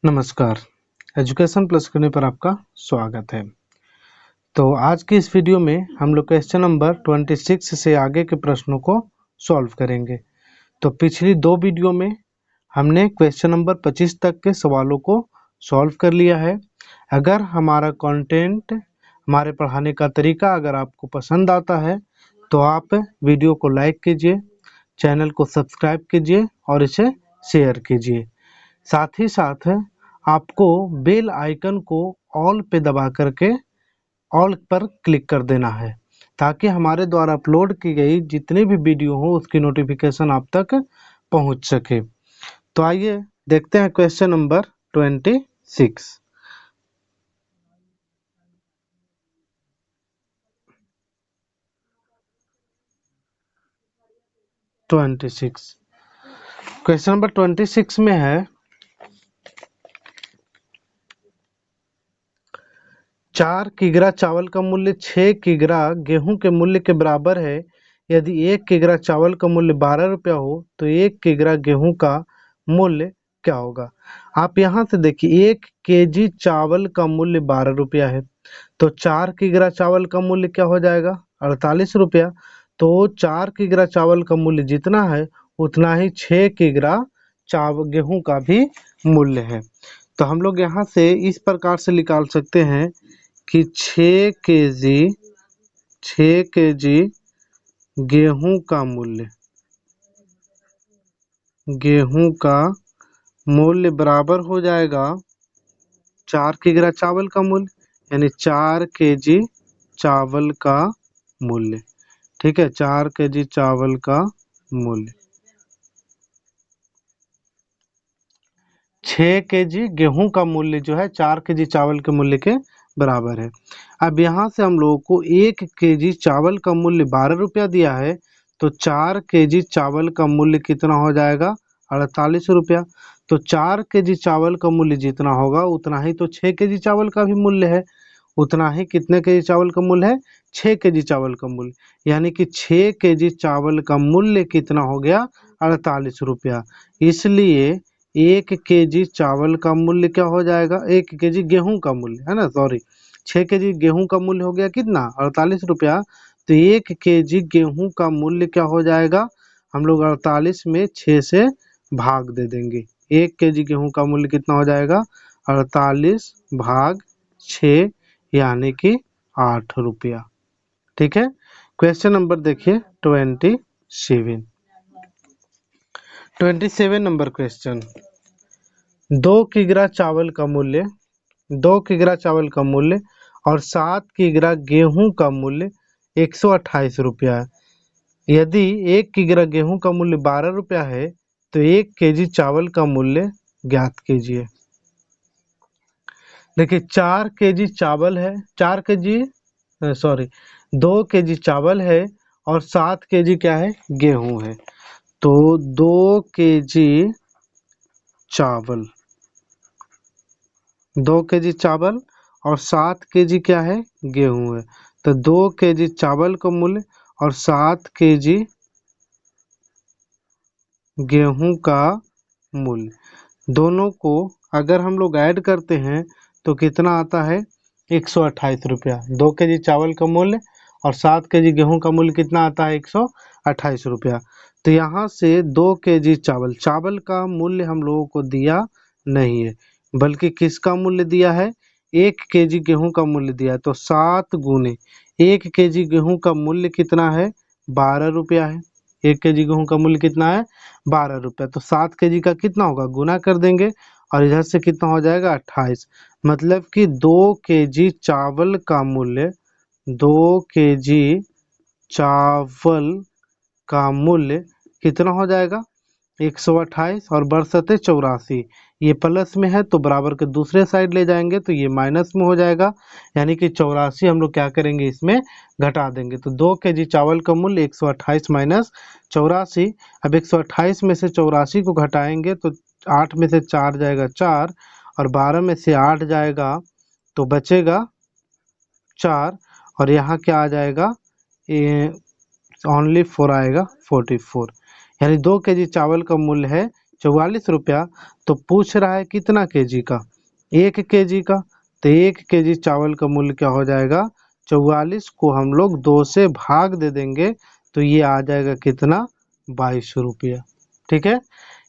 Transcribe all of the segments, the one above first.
नमस्कार, education plus करने पर आपका स्वागत है। तो आज की इस वीडियो में हम लोग क्वेश्चन नंबर 26 से आगे के प्रश्नों को सॉल्व करेंगे। तो पिछली दो वीडियो में हमने क्वेश्चन नंबर 25 तक के सवालों को सॉल्व कर लिया है। अगर हमारा कंटेंट, हमारे पढ़ाने का तरीका अगर आपको पसंद आता है तो आप वीडियो को लाइक कीजिए, चैनल को सब्सक्राइब कीजिए और इसे शेयर कीजिए। साथ ही साथ आपको बेल आइकन को ऑल पे दबा करके ऑल पर क्लिक कर देना है ताकि हमारे द्वारा अपलोड की गई जितनी भी वीडियो हो उसकी नोटिफिकेशन आप तक पहुंच सके। तो आइए देखते हैं क्वेश्चन नंबर 26। क्वेश्चन नंबर 26 में है 4 किग्रा चावल का मूल्य 6 किग्रा गेहूं के मूल्य के बराबर है। यदि 1 किग्रा चावल का मूल्य 12 रुपया हो तो 1 किग्रा गेहूं का मूल्य क्या होगा। आप यहाँ से देखिए 1 केजी चावल का मूल्य 12 रुपया है तो 4 किग्रा चावल का मूल्य क्या हो जाएगा 48 रुपया। तो 4 किग्रा चावल का मूल्य जितना है उतना ही 6 किग्रा गेहूं का भी मूल्य है। तो हम लोग यहाँ से इस प्रकार से निकाल सकते हैं कि 6 केजी गेहूं का मूल्य बराबर हो जाएगा 4 किग्रा चावल का मूल्य, यानी 4 केजी चावल का मूल्य। ठीक है, 4 केजी चावल का मूल्य 6 केजी गेहूं का मूल्य जो है 4 केजी चावल के मूल्य के बराबर है। अब यहाँ से हम लोगों को 1 केजी चावल का मूल्य 12 रुपया दिया है तो 4 केजी चावल का मूल्य कितना हो जाएगा 48 रुपया। तो 4 केजी चावल का मूल्य जितना होगा उतना ही तो 6 केजी चावल का भी मूल्य है। उतना ही कितने केजी चावल का मूल्य है 6 केजी चावल का मूल्य, यानी कि 6 केजी चावल का मूल्य कितना हो गया 48 रुपया। इसलिए 1 केजी चावल का मूल्य क्या हो जाएगा, 1 केजी गेहूं का मूल्य है ना, सॉरी 6 केजी गेहूं का मूल्य हो गया कितना 48 रुपया। तो 1 केजी गेहूं का मूल्य क्या हो जाएगा, हम लोग 48 में 6 से भाग दे देंगे। 1 केजी गेहूं का मूल्य कितना हो जाएगा 48 भाग 6 यानी कि 8 रुपया। ठीक है, क्वेश्चन नंबर देखिए 27 नंबर क्वेश्चन। 2 किग्रा चावल का मूल्य और 7 किग्रा गेहूं का मूल्य 128 रुपया है। यदि 1 किग्रा गेहूं का मूल्य 12 रुपया है तो 1 केजी चावल का मूल्य ज्ञात कीजिए। देखिए 4 केजी चावल है, 2 केजी चावल है और 7 केजी क्या है गेहूं है। तो 2 केजी चावल और 7 केजी क्या है गेहूं है। तो 2 केजी चावल का मूल्य और 7 केजी गेहूं का मूल्य दोनों को अगर हम लोग ऐड करते हैं तो कितना आता है 128 रुपया। 2 केजी चावल का मूल्य और 7 केजी गेहूं का मूल्य कितना आता है 128 रुपया। तो यहाँ से 2 केजी चावल का मूल्य हम लोगों को दिया नहीं है, बल्कि किसका मूल्य दिया है 1 केजी गेहूं का मूल्य दिया है। तो 7 गुने 1 केजी गेहूं का मूल्य कितना है 12 रुपया है। 1 केजी गेहूं का मूल्य कितना है 12 रुपया। तो 7 केजी का कितना होगा गुना कर देंगे और इधर से कितना हो जाएगा 28। मतलब कि 2 केजी चावल का मूल्य 2 केजी चावल का मूल्य कितना हो जाएगा 128 और बरसते 84। ये प्लस में है तो बराबर के दूसरे साइड ले जाएंगे तो ये माइनस में हो जाएगा, यानी कि 84 हम लोग क्या करेंगे इसमें घटा देंगे। तो 2 केजी चावल का मूल्य 128 माइनस 84। अब 128 में से 84 को घटाएंगे तो 8 में से 4 जाएगा 4 और 12 में से 8 जाएगा तो बचेगा 4 और यहाँ क्या आ जाएगा, ओनली 4 आएगा 44। यानी 2 केजी चावल का मूल्य है 44 रुपया। तो पूछ रहा है कितना केजी का, 1 केजी का। तो 1 केजी चावल का मूल्य क्या हो जाएगा, 44 को हम लोग 2 से भाग दे देंगे तो ये आ जाएगा कितना, 22 रुपया। ठीक है,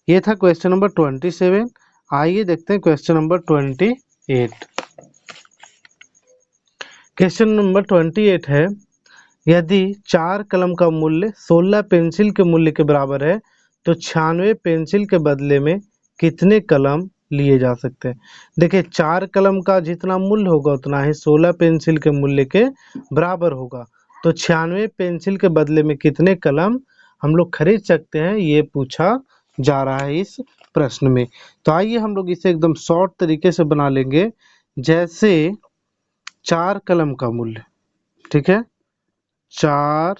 ये था क्वेश्चन नंबर 27। आइए देखते हैं क्वेश्चन नंबर 28। क्वेश्चन नंबर 28 है, यदि 4 कलम का मूल्य 16 पेंसिल के मूल्य के बराबर है तो 96 पेंसिल के बदले में कितने कलम लिए जा सकते हैं। देखिए 4 कलम का जितना मूल्य होगा उतना ही 16 पेंसिल के मूल्य के बराबर होगा। तो 96 पेंसिल के बदले में कितने कलम हम लोग खरीद सकते हैं, ये पूछा जा रहा है इस प्रश्न में। तो आइए हम लोग इसे एकदम शॉर्ट तरीके से बना लेंगे। जैसे 4 कलम का मूल्य, ठीक है, 4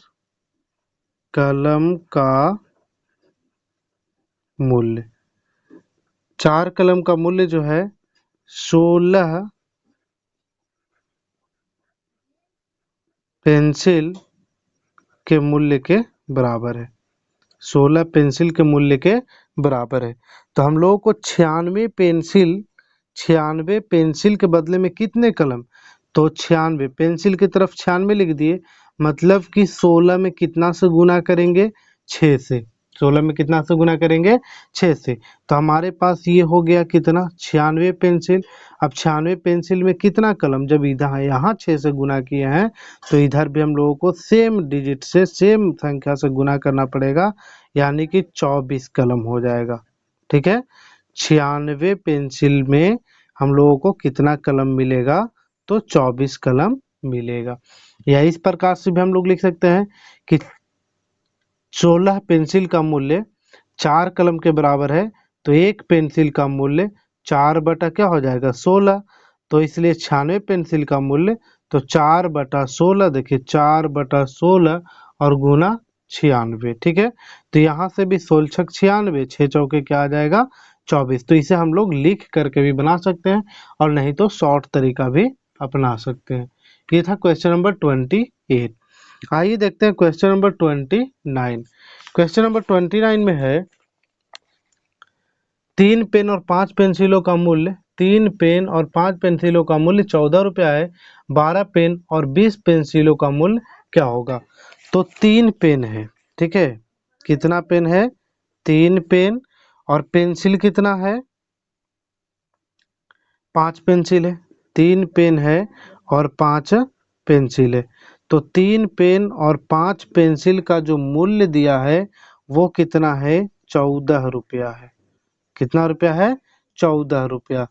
कलम का मूल्य, 4 कलम का मूल्य जो है 16 पेंसिल के मूल्य के बराबर है। 16 पेंसिल के मूल्य के बराबर है। तो हम लोगों को 96 पेंसिल के बदले में कितने कलम, तो 96 पेंसिल की तरफ 96 लिख दिए, मतलब कि 16 में कितना से गुना करेंगे, 6 से। 16 में कितना से गुना करेंगे, 6 से। तो हमारे पास ये हो गया कितना, 96 पेंसिल। अब 96 पेंसिल में कितना कलम, जब इधर यहाँ 6 से गुना किए हैं तो इधर भी हम लोगों को सेम डिजिट से, सेम संख्या से गुना करना पड़ेगा, यानी कि 24 कलम हो जाएगा। ठीक है, 96 पेंसिल में हम लोगों को कितना कलम मिलेगा, तो 24 कलम मिलेगा। या इस प्रकार से भी हम लोग लिख सकते हैं कि 16 पेंसिल का मूल्य 4 कलम के बराबर है, तो 1 पेंसिल का मूल्य 4 बटा क्या हो जाएगा, 16। तो इसलिए 96 पेंसिल का मूल्य तो 4 बटा 16, देखिए 4 बटा 16 और गुना 96। ठीक है, तो यहाँ से भी 16 छक 96, 6 चौके क्या आ जाएगा, 24। तो इसे हम लोग लिख करके भी बना सकते हैं और नहीं तो शॉर्ट तरीका भी अपना सकते हैं। ये था क्वेश्चन नंबर 28। आइए देखते हैं क्वेश्चन नंबर 29। क्वेश्चन नंबर 29 में है, 3 पेन और 5 पेंसिलों का मूल्य, 3 पेन और 5 पेंसिलों का मूल्य 14 रुपया है। 12 पेन और 20 पेंसिलों का मूल्य क्या होगा। तो 3 पेन है, ठीक है, कितना पेन है, 3 पेन, और पेंसिल कितना है, 5 पेंसिल है। 3 पेन है और 5 पेंसिल है। तो 3 पेन और 5 पेंसिल का जो मूल्य दिया है वो कितना है, 14 रुपया है। कितना रुपया है, 14 रुपया।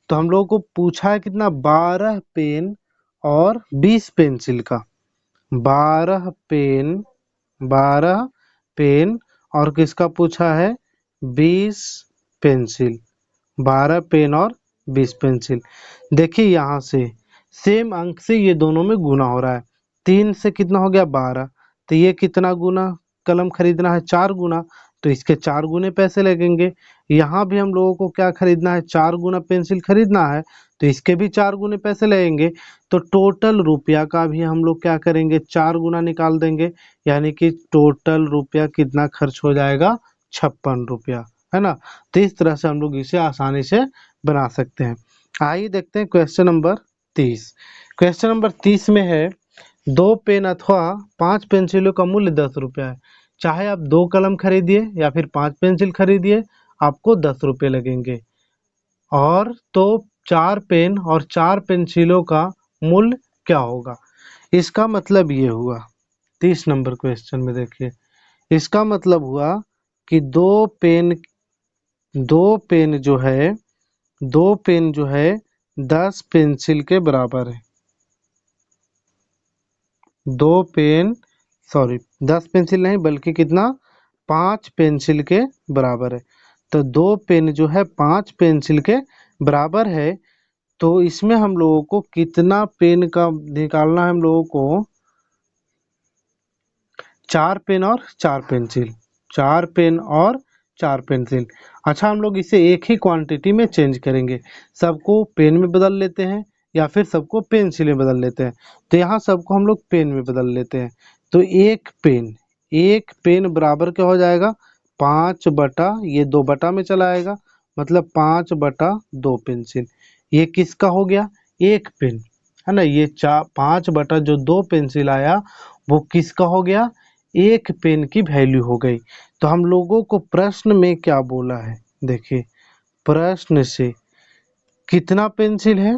तो हम लोगों को पूछा है कितना, 12 पेन और 20 पेंसिल का। 12 पेन, 12 पेन और किसका पूछा है, 20 पेंसिल। 12 पेन और 20 पेंसिल। देखिए यहाँ से सेम अंक से ये दोनों में गुना हो रहा है। 3 से कितना हो गया, 12। तो ये कितना गुना कलम खरीदना है, 4 गुना, तो इसके 4 गुने पैसे लगेंगे। यहाँ भी हम लोगों को क्या खरीदना है, 4 गुना पेंसिल खरीदना है, तो इसके भी 4 गुने पैसे लगेंगे। तो टोटल रुपया का भी हम लोग क्या करेंगे, 4 गुना निकाल देंगे, यानी कि टोटल रुपया कितना खर्च हो जाएगा, 56 रुपया, है ना। तो इस तरह से हम लोग इसे आसानी से बना सकते हैं। आइए देखते हैं क्वेश्चन नंबर 30। क्वेश्चन नंबर 30 में है, 2 पेन अथवा 5 पेंसिलों का मूल्य 10 रुपया है। चाहे आप 2 कलम खरीदिए या फिर 5 पेंसिल खरीदिए, आपको 10 रुपये लगेंगे। और तो 4 पेन और 4 पेंसिलों का मूल्य क्या होगा। इसका मतलब ये हुआ, 30 नंबर क्वेश्चन में देखिए, इसका मतलब हुआ कि 2 पेन जो है, 2 पेन जो है 10 पेंसिल के बराबर है। 2 पेन, सॉरी 10 पेंसिल नहीं बल्कि कितना, 5 पेंसिल के बराबर है। तो 2 पेन जो है 5 पेंसिल के बराबर है। तो इसमें हम लोगों को कितना पेन का निकालना है, हम लोगों को 4 पेन और 4 पेंसिल, 4 पेन और 4 पेंसिल। अच्छा, हम लोग इसे एक ही क्वांटिटी में चेंज करेंगे, सबको पेन में बदल लेते हैं, या फिर सबको पेंसिल में बदल लेते हैं। तो यहाँ सबको हम लोग पेन में बदल लेते हैं। तो एक पेन बराबर क्या हो जाएगा, 5 बटा, ये 2 बटा में चला आएगा, मतलब 5 बटा 2 पेंसिल। ये किसका हो गया, एक पेन, है ना। ये 5 बटा जो 2 पेंसिल आया वो किसका हो गया, एक पेन की वैल्यू हो गई। तो हम लोगों को प्रश्न में क्या बोला है, देखिए प्रश्न से कितना पेंसिल है,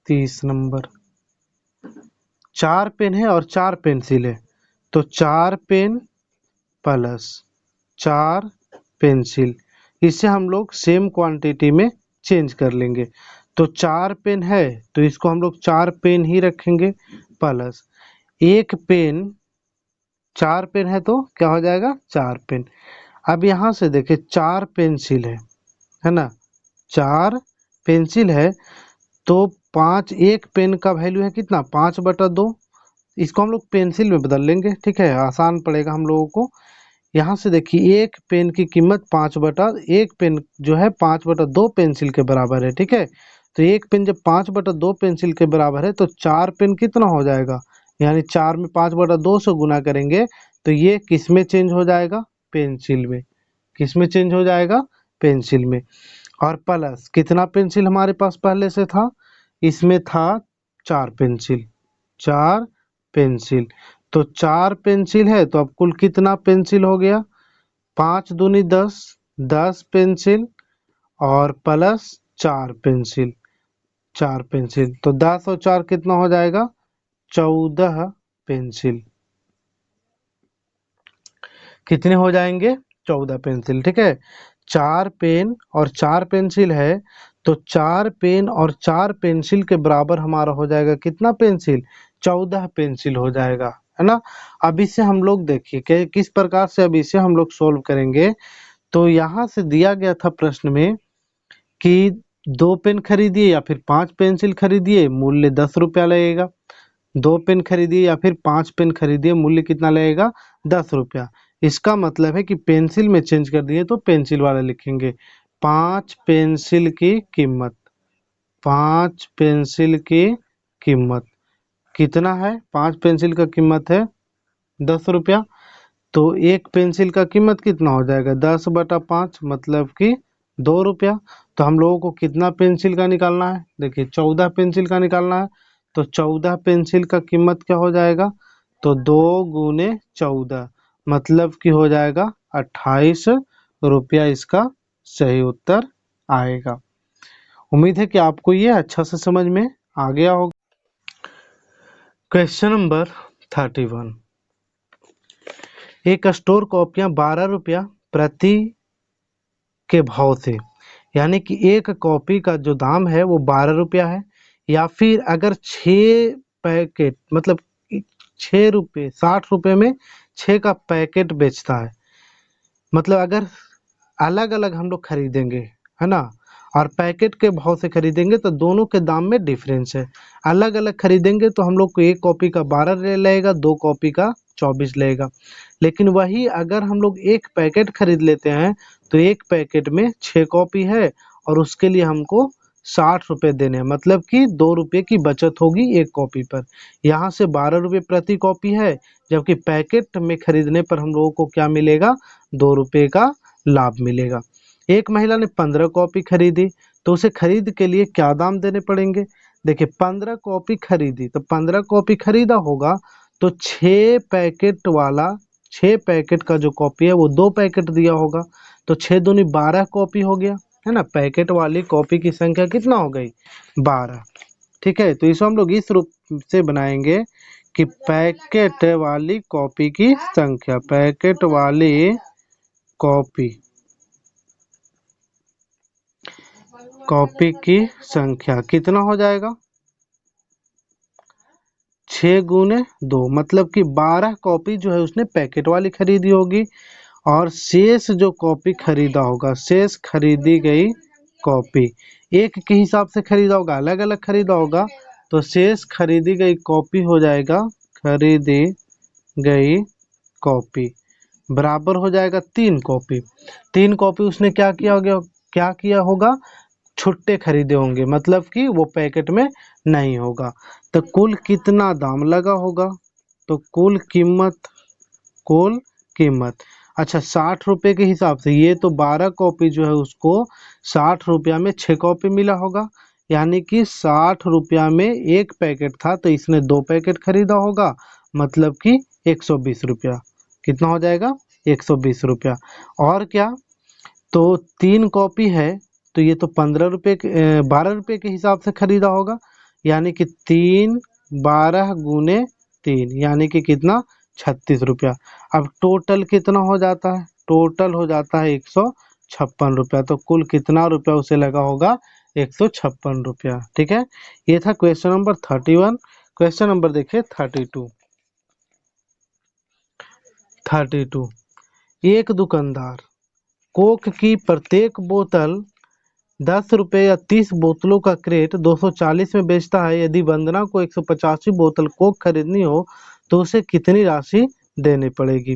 30 नंबर, 4 पेन है और 4 पेंसिल है। तो 4 पेन प्लस 4 पेंसिल, इसे हम लोग सेम क्वांटिटी में चेंज कर लेंगे। तो 4 पेन है तो इसको हम लोग 4 पेन ही रखेंगे, प्लस एक पेन, 4 पेन है तो क्या हो जाएगा, 4 पेन। अब यहाँ से देखिए 4 पेंसिल है ना, 4 पेंसिल है तो 5, एक पेन का वैल्यू है कितना, 5 बटा 2। इसको हम लोग पेंसिल में बदल लेंगे, ठीक है, आसान पड़ेगा हम लोगों को। यहाँ से देखिए एक पेन की कीमत 5 बटा, एक पेन जो है 5 बटा 2 पेंसिल के बराबर है, ठीक है। तो एक पेन जब 5 बटा 2 पेंसिल के बराबर है तो 4 पेन कितना हो जाएगा, यानी 4 में 5 बटा 2 से गुना करेंगे तो ये किस में चेंज हो जाएगा, पेंसिल में। किस में चेंज हो जाएगा, पेंसिल में। और प्लस कितना पेंसिल हमारे पास पहले से था, इसमें था 4 पेंसिल, 4 पेंसिल। तो 4 पेंसिल है तो अब कुल कितना पेंसिल हो गया, 5 दूनी 10, 10 पेंसिल और प्लस 4 पेंसिल, 4 पेंसिल। तो 10 और 4 कितना हो जाएगा, 14 पेंसिल। कितने हो जाएंगे, 14 पेंसिल, ठीक है। 4 पेन और 4 पेंसिल है तो 4 पेन और 4 पेंसिल के बराबर हमारा हो जाएगा कितना पेंसिल, 14 पेंसिल हो जाएगा, है ना। अब इसे हम लोग देखिए कि किस प्रकार से अब इसे हम लोग सोल्व करेंगे। तो यहाँ से दिया गया था प्रश्न में कि 2 पेन खरीदिए या फिर 5 पेंसिल खरीदिए, मूल्य 10 रुपया लगेगा। 2 पेन खरीदिए या फिर 5 पेन खरीदिए, मूल्य कितना लगेगा, 10 रुपया। इसका मतलब है कि पेंसिल में चेंज कर दिए तो पेंसिल वाला लिखेंगे। 5 पेंसिल की कीमत, 5 पेंसिल की कीमत कितना है, 5 पेंसिल का कीमत है 10 रुपया। तो एक पेंसिल का कीमत कितना हो जाएगा, 10 बटा 5 मतलब कि 2 रुपया। तो हम लोगों को कितना पेंसिल का निकालना है, देखिए 14 पेंसिल का निकालना है। तो 14 पेंसिल का कीमत क्या हो जाएगा, तो 2 गुने 14 मतलब कि हो जाएगा 28 रुपया, इसका सही उत्तर आएगा। उम्मीद है कि आपको ये अच्छा से समझ में आ गया होगा। क्वेश्चन नंबर 31, एक स्टोर कॉपियां 12 रुपया प्रति के भाव से, यानी कि एक कॉपी का जो दाम है वो 12 रुपया है, या फिर अगर 6 पैकेट मतलब 6 रुपये 60 रुपये में 6 का पैकेट बेचता है, मतलब अगर अलग अलग हम लोग खरीदेंगे, है ना, और पैकेट के भाव से खरीदेंगे तो दोनों के दाम में डिफरेंस है। अलग अलग खरीदेंगे तो हम लोग को एक कॉपी का 12 लगेगा, 2 कॉपी का 24 लगेगा। लेकिन वही अगर हम लोग एक पैकेट खरीद लेते हैं तो एक पैकेट में 6 कॉपी है और उसके लिए हमको 60 रुपये देने हैं, मतलब कि 2 रुपये की बचत होगी एक कॉपी पर। यहाँ से 12 रुपये प्रति कॉपी है, जबकि पैकेट में खरीदने पर हम लोगों को क्या मिलेगा, 2 रुपये का लाभ मिलेगा। एक महिला ने 15 कॉपी खरीदी तो उसे खरीद के लिए क्या दाम देने पड़ेंगे। देखिए 15 कॉपी खरीदी तो 15 कॉपी खरीदा होगा तो 6 पैकेट वाला, 6 पैकेट का जो कॉपी है वो 2 पैकेट दिया होगा, तो 6 दूनी 12 कॉपी हो गया, है ना। पैकेट वाली कॉपी की संख्या कितना हो गई, 12, ठीक है। तो इसको हम लोग इस रूप से बनाएंगे कि पैकेट वाली कॉपी की संख्या, पैकेट वाली कॉपी, कॉपी की संख्या कितना हो जाएगा, 6 गुने 2 मतलब कि 12 कॉपी जो है उसने पैकेट वाली खरीदी होगी, और शेष जो कॉपी खरीदा होगा, शेष खरीदी गई कॉपी एक के हिसाब से खरीदा होगा, अलग अलग खरीदा होगा, तो शेष खरीदी गई कॉपी हो जाएगा, खरीदी गई कॉपी बराबर हो जाएगा 3 कॉपी। 3 कॉपी उसने क्या किया हो गया, क्या किया होगा, छुट्टे खरीदे होंगे, मतलब कि वो पैकेट में नहीं होगा। तो कुल कितना दाम लगा होगा, तो कुल कीमत अच्छा 60 रुपये के हिसाब से, ये तो 12 कॉपी जो है उसको 60 रुपया में 6 कॉपी मिला होगा, यानी कि 60 रुपया में एक पैकेट था तो इसने 2 पैकेट खरीदा होगा, मतलब कि 120 रुपया। कितना हो जाएगा, 120 रुपया। और क्या, तो 3 कॉपी है तो ये तो 12 रुपये के हिसाब से खरीदा होगा, यानी कि 3 12 गुने 3 यानी कि कितना, 36 रुपया। अब टोटल कितना हो जाता है, टोटल हो जाता है 156 रुपया। तो कुल कितना रुपया उसे लगा होगा, 156 रुपया। ठीक है, ये था क्वेश्चन नंबर 31। क्वेश्चन नंबर देखिए 32। एक दुकानदार कोक की प्रत्येक बोतल 10 रुपये या 30 बोतलों का क्रेट 240 में बेचता है। यदि वंदना को 185 बोतल कोक खरीदनी हो तो उसे कितनी राशि देनी पड़ेगी।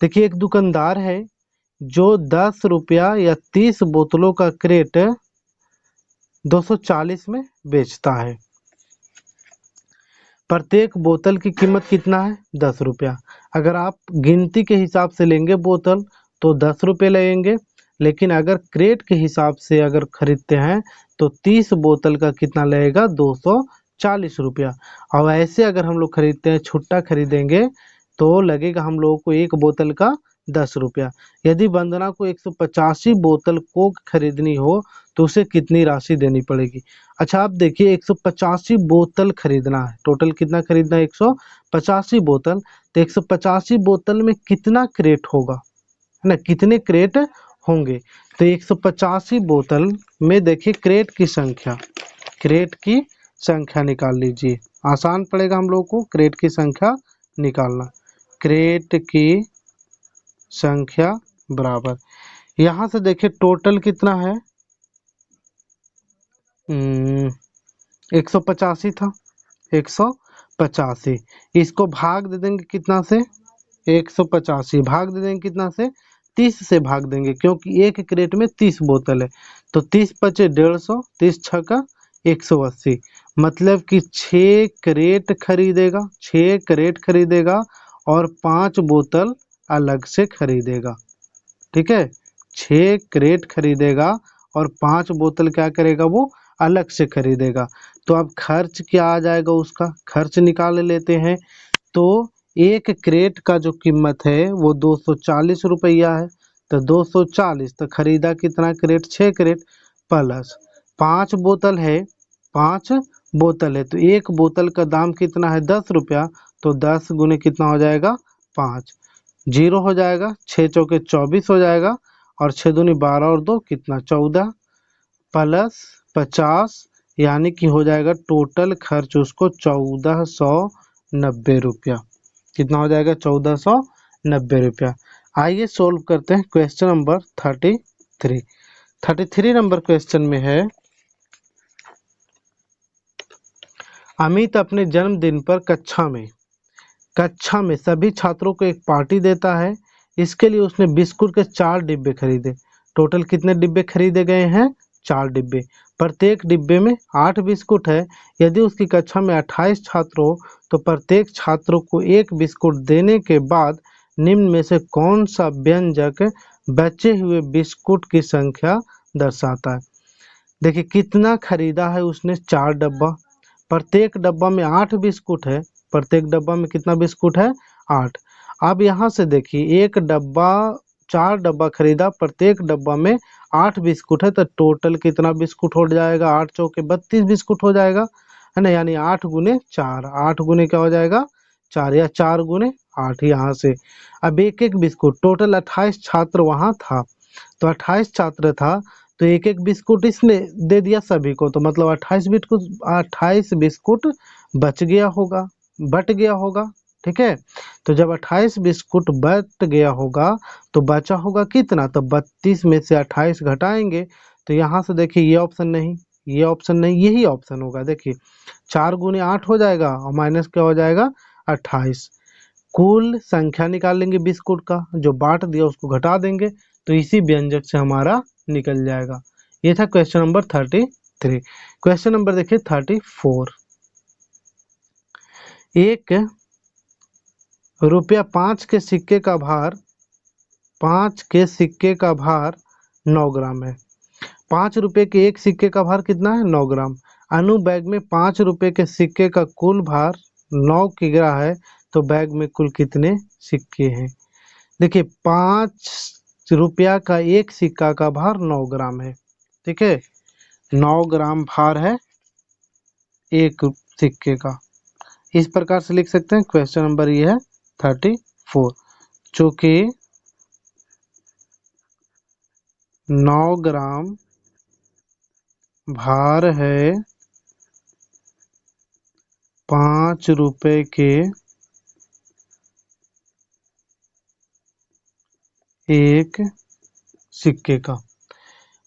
देखिए, एक दुकानदार है जो 10 रुपया या 30 बोतलों का क्रेट 240 में बेचता है। प्रत्येक बोतल की कीमत कितना है, 10 रुपया। अगर आप गिनती के हिसाब से लेंगे बोतल तो 10 रुपये लगेंगे, लेकिन अगर क्रेट के हिसाब से अगर खरीदते हैं तो 30 बोतल का कितना लगेगा, 240 रुपया। और ऐसे अगर हम लोग खरीदते हैं, छुट्टा खरीदेंगे तो लगेगा हम लोगों को एक बोतल का 10 रुपया। यदि वंदना को 185 बोतल कोक खरीदनी हो तो उसे कितनी राशि देनी पड़ेगी। अच्छा, आप देखिए 185 बोतल खरीदना है, टोटल कितना खरीदना है, 185 बोतल। तो 185 बोतल में कितना क्रेट होगा, है ना, कितने क्रेट होंगे। तो 185 बोतल में देखिए क्रेट की संख्या निकाल लीजिए, आसान पड़ेगा हम लोग को क्रेट की संख्या निकालना। क्रेट की संख्या बराबर, यहाँ से देखिए टोटल कितना है, 185 था, 185। इसको भाग दे देंगे कितना से, 185 भाग दे देंगे कितना से, 30 से भाग देंगे, क्योंकि एक क्रेट में 30 बोतल है। तो 30 पचे 150, 30 छक्का 180, मतलब कि 6 क्रेट खरीदेगा और 5 बोतल अलग से खरीदेगा। ठीक है, 6 क्रेट खरीदेगा और 5 बोतल क्या करेगा, वो अलग से खरीदेगा। तो अब खर्च क्या आ जाएगा, उसका खर्च निकाल लेते हैं। तो एक क्रेट का जो कीमत है वो 240 रुपया है। तो 240, तो खरीदा कितना क्रेट, 6 क्रेट, प्लस 5 बोतल है, 5 बोतल है तो एक बोतल का दाम कितना है, 10 रुपया। तो 10 गुने कितना हो जाएगा, 5, जीरो हो जाएगा, 6 चौके 24 हो जाएगा, और 6 दूनी 12 और 2 कितना, 14, प्लस 50, यानी कि हो जाएगा टोटल खर्च उसको 1490 रुपया। कितना हो जाएगा, 1490 रुपया। आइए सोल्व करते हैं क्वेश्चन नंबर 33 नंबर क्वेश्चन में है, अमित अपने जन्मदिन पर कक्षा में सभी छात्रों को एक पार्टी देता है। इसके लिए उसने बिस्कुट के 4 डिब्बे खरीदे। टोटल कितने डिब्बे खरीदे गए हैं, 4 डिब्बे। प्रत्येक डिब्बे में 8 बिस्कुट है। यदि उसकी कक्षा में 28 छात्र हो तो प्रत्येक छात्र को एक बिस्कुट देने के बाद निम्न में से कौन सा व्यंजक बचे हुए बिस्कुट की संख्या दर्शाता है। देखिए, कितना खरीदा है उसने, 4 डब्बा। प्रत्येक डब्बा में 8 बिस्कुट है। प्रत्येक डब्बा में कितना बिस्कुट है, 8। अब यहाँ से देखिए, एक डब्बा, 4 डब्बा खरीदा, प्रत्येक डब्बा में 8 बिस्कुट है, तो टोटल कितना बिस्कुट हो जाएगा, 8 चौके 32 बिस्कुट हो जाएगा, है ना। यानी 8 गुने 4, 8 गुने क्या हो जाएगा, 4, या 4 गुने 8 यहाँ से। अब एक एक बिस्कुट, टोटल 28 छात्र वहाँ था, तो 28 छात्र था तो एक एक बिस्कुट इसने दे दिया सभी को, तो मतलब 28 बिस्कुट बच गया होगा। ठीक है, तो जब 28 बिस्कुट बच गया होगा तो बचा होगा कितना, तो 32 में से 28 घटाएंगे तो यहाँ से देखिए ये ऑप्शन नहीं, ये ऑप्शन नहीं, यही ऑप्शन होगा। देखिए 4 गुने 8 हो जाएगा और माइनस क्या हो जाएगा, 28। कुल संख्या निकाल लेंगे बिस्कुट का, जो बांट दिया उसको घटा देंगे, तो इसी व्यंजक से हमारा निकल जाएगा। ये था क्वेश्चन नंबर 33। क्वेश्चन नंबर देखिए 34। एक रुपया 5 के सिक्के का भार 9 ग्राम है। 5 रुपए के एक सिक्के का भार कितना है? 9 ग्राम। अनु बैग में 5 रुपए के सिक्के का कुल भार 9 किग्रा है, तो बैग में कुल कितने सिक्के हैं? देखिए 5 रुपया का एक सिक्का का भार 9 ग्राम है, ठीक है। 9 ग्राम भार है एक सिक्के का। इस प्रकार से लिख सकते हैं। क्वेश्चन नंबर ये है 34। चूंकि 9 ग्राम भार है 5 रुपए के एक सिक्के का।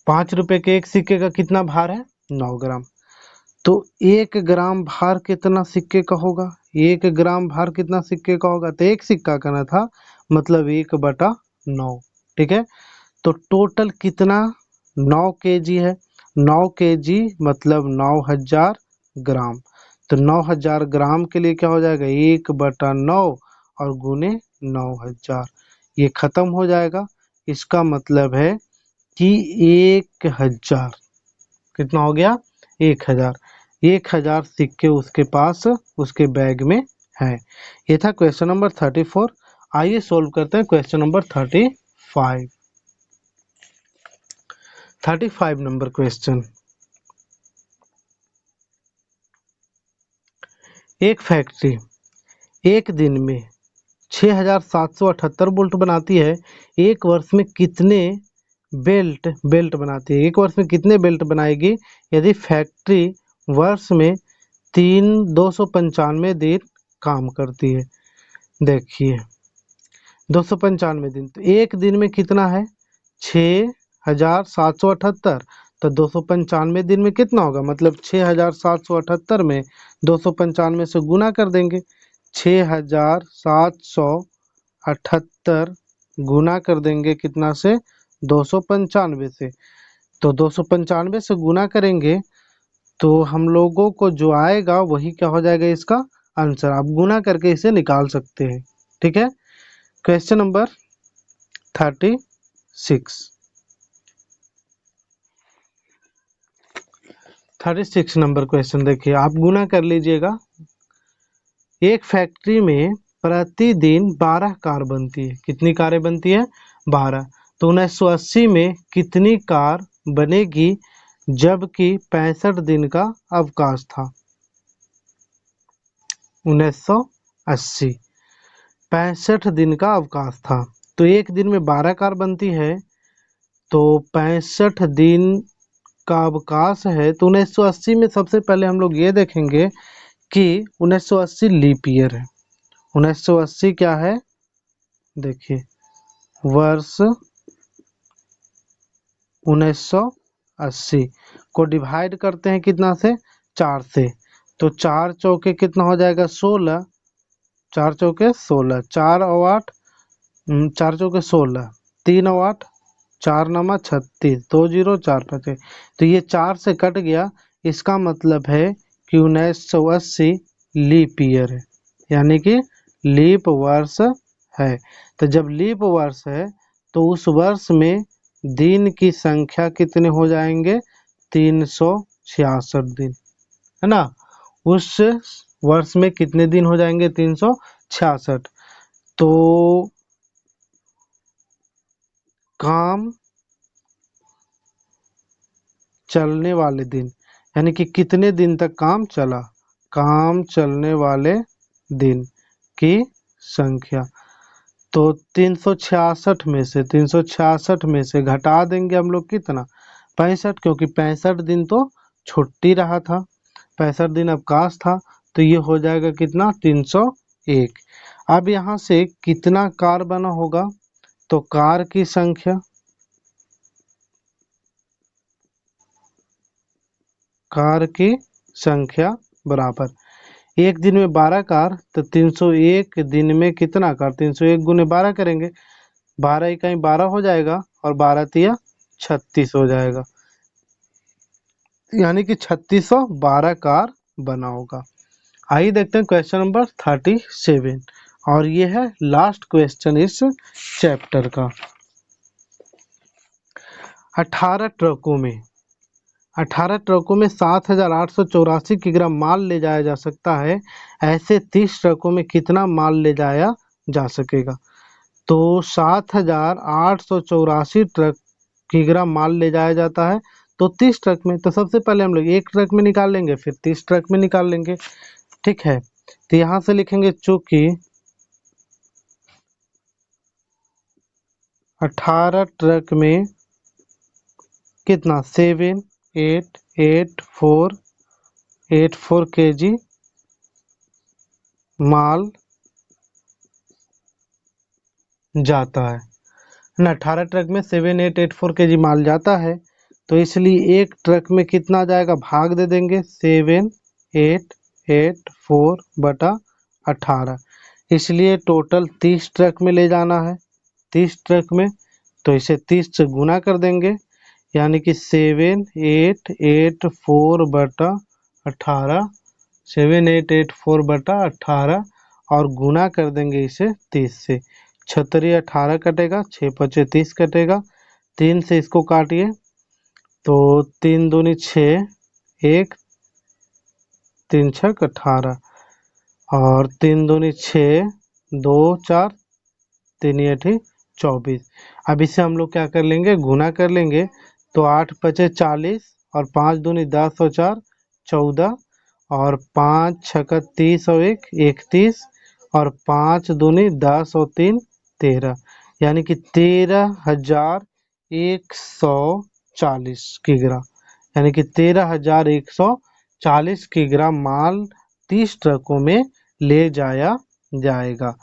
5 रुपए के एक सिक्के का कितना भार है? 9 ग्राम। तो 1 ग्राम भार कितना सिक्के का होगा? 1 ग्राम भार कितना सिक्के का होगा? तो एक सिक्का कहना था, मतलब 1/9, ठीक है। तो टोटल कितना? 9 केजी है। 9 केजी मतलब 9000 ग्राम। तो 9000 ग्राम के लिए क्या हो जाएगा? 1/9 और गुने 9000, ये खत्म हो जाएगा। इसका मतलब है कि 1000, कितना हो गया? 1000। 1000 सिक्के उसके पास, उसके बैग में है। ये था क्वेश्चन नंबर 34। आइए सोल्व करते हैं क्वेश्चन नंबर 35। 35 number question. एक फैक्ट्री एक दिन में 6778 बोल्ट बनाती है। एक वर्ष में कितने बेल्ट बनाती है? एक वर्ष में कितने बेल्ट बनाएगी यदि फैक्ट्री वर्ष में 295 दिन काम करती है? देखिए 295 दिन, तो एक दिन में कितना है? 6778। तो 295 दिन में कितना होगा? मतलब 6778 में 295 से गुना कर देंगे। 6778 गुना कर देंगे कितना से? 295 से। तो 295 से गुना करेंगे तो हम लोगों को जो आएगा वही क्या हो जाएगा? इसका आंसर। आप गुना करके इसे निकाल सकते हैं, ठीक है। क्वेश्चन नंबर 36 नंबर क्वेश्चन देखिए, आप गुना कर लीजिएगा। एक फैक्ट्री में प्रतिदिन 12 कार बनती है। कितनी कारें बनती है? 12। तो 1980 में कितनी कार बनेगी जबकि 65 दिन का अवकाश था? 1980 65 दिन का अवकाश था। तो एक दिन में 12 कार बनती है, तो 65 दिन का अवकाश है। तो 1980 में सबसे पहले हम लोग ये देखेंगे कि 1980 लीप ईयर है। 1980 क्या है? देखिए वर्ष 1980 को डिवाइड करते हैं कितना से? 4 से। तो 4 चौके कितना हो जाएगा? 16। 4 चौके 16, 4 और 8, 4 चौके 16, 3 और 8, 4 नमा 36, 2 0 4 5। तो ये 4 से कट गया। इसका मतलब है कि 1980 लीप ईयर है, यानी कि लीप वर्ष है। तो जब लीप वर्ष है तो उस वर्ष में दिन की संख्या कितने हो जाएंगे? 366 दिन, है ना। उस वर्ष में कितने दिन हो जाएंगे? 366। तो काम चलने वाले दिन, यानी कि कितने दिन तक काम चला, काम चलने वाले दिन की संख्या। तो 366 में से घटा देंगे हम लोग कितना? 65, क्योंकि 65 दिन तो छुट्टी रहा था, 65 दिन अवकाश था। तो ये हो जाएगा कितना? 301। अब यहाँ से कितना कार बना होगा? तो कार की संख्या, कार की संख्या बराबर एक दिन में 12 कार, तो 301 दिन में कितना कार? 301 गुने 12 करेंगे, 12 इकाई 12 हो जाएगा और 12 तिया 36 हो जाएगा, यानी कि 3612 कार बना होगा। आइए देखते हैं क्वेश्चन नंबर 37 और ये है लास्ट क्वेश्चन इस चैप्टर का। 18 ट्रकों में 7,884 किलोग्राम माल ले जाया जा सकता है, ऐसे 30 ट्रकों में कितना माल ले जाया जा सकेगा? तो 7,884 ट्रक किलोग्राम माल ले जाया जाता है, तो 30 ट्रक में, तो सबसे पहले हम लोग एक ट्रक में निकाल लेंगे, फिर 30 ट्रक में निकाल लेंगे। ठीक है, तो यहाँ से लिखेंगे चूंकि 18 ट्रक में कितना 7,884 kg माल जाता है ना। 18 ट्रक में 7,884 kg माल जाता है, तो इसलिए एक ट्रक में कितना जाएगा, भाग दे देंगे 7,884 बटा 18, इसलिए टोटल 30 ट्रक में ले जाना है। 30 ट्रक में, तो इसे 30 से गुना कर देंगे, यानी कि 7,884 बटा 18, 7,884 बटा 18 और गुना कर देंगे इसे 30 से। 6 18 कटेगा, 6 5 30 कटेगा, 3 से इसको काटिए तो 3 दूनी 6, 1 3 6 18 और 3 दूनी 6, 2 4 3 8 24। अब इसे हम लोग क्या कर लेंगे, गुना कर लेंगे, तो 8 5 40 और 5 दूनी 10 और 4 14 और 5 6 30 और 1 31 और 5 दूनी 10 और 3 13, यानी कि 13,140 किलोग्राम, यानी कि 13,140 किलोग्राम माल 30 ट्रकों में ले जाया जाएगा।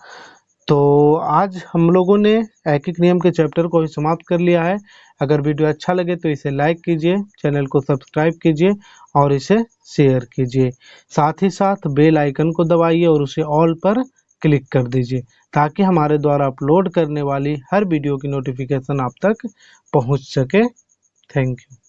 तो आज हम लोगों ने ऐकिक नियम के चैप्टर को ही समाप्त कर लिया है। अगर वीडियो अच्छा लगे तो इसे लाइक कीजिए, चैनल को सब्सक्राइब कीजिए और इसे शेयर कीजिए। साथ ही साथ बेल आइकन को दबाइए और उसे ऑल पर क्लिक कर दीजिए, ताकि हमारे द्वारा अपलोड करने वाली हर वीडियो की नोटिफिकेशन आप तक पहुंच सके। Thank you.